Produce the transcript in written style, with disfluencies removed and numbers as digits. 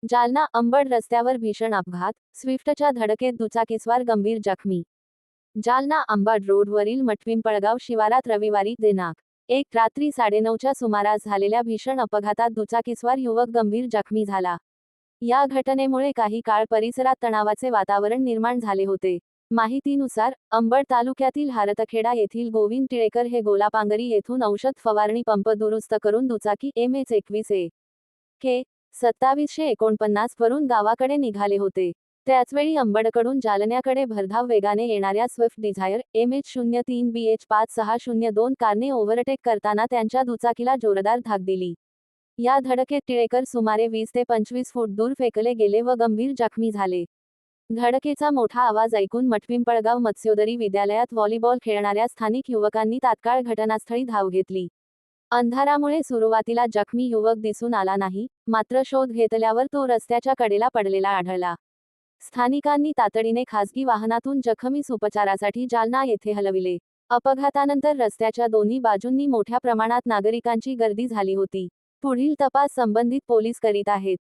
जालना अंबड रस्त्यावर भीषण अपघात, स्विफ्टच्या धडकेत दुचाकीस्वार गंभीर जखमी. जालना अंबड रोडवरील मठपिंपळगाव शिवारात रविवारी दिनांक 1 रात्री 9:30च्या सुमारास झालेल्या भीषण अपघातात दुचाकीस्वार युवक गंभीर जखमी झाला. या घटनेमुळे काही काळ परिसरात तणावाचे वातावरण निर्माण झाले होते. माहितीनुसार, अंबड तालुक्यातील हारतखेडा येथील गोविंद टिळेकर हे गोलापांगरी येथून औषध फवारणी पंप दुरुस्त करून दुचाकी MH21 के 2749 वरून गावाकडे निघाले होते. त्याचवेळी अंबडकडून जालन्याकडे भरधाव वेगाने येणाऱ्या स्विफ्ट डिझायर MH03BH5602 कारने ओव्हरटेक करताना त्यांच्या दुचाकीला जोरदार धाक दिली. या धडकेत टिळेकर सुमारे 20 ते 25 फूट दूर फेकले गेले व गंभीर जखमी झाले. धडकेचा मोठा आवाज ऐकून मठपिंपळगाव मत्स्योदरी विद्यालयात व्हॉलीबॉल खेळणाऱ्या स्थानिक युवकांनी तात्काळ घटनास्थळी धाव घेतली. अंधारामुळे सुरुवातीला जखमी युवक दिसून आला नाही, मात्र शोध घेतल्यावर तो रस्त्याच्या कडेला पडलेला आढळला. स्थानिकांनी तातडीने खासगी वाहनातून जखमीस उपचारासाठी जालना येथे हलविले. अपघातानंतर रस्त्याच्या दोन्ही बाजूंनी मोठ्या प्रमाणात नागरिकांची गर्दी झाली होती. पुढील तपास संबंधित पोलीस करीत आहेत.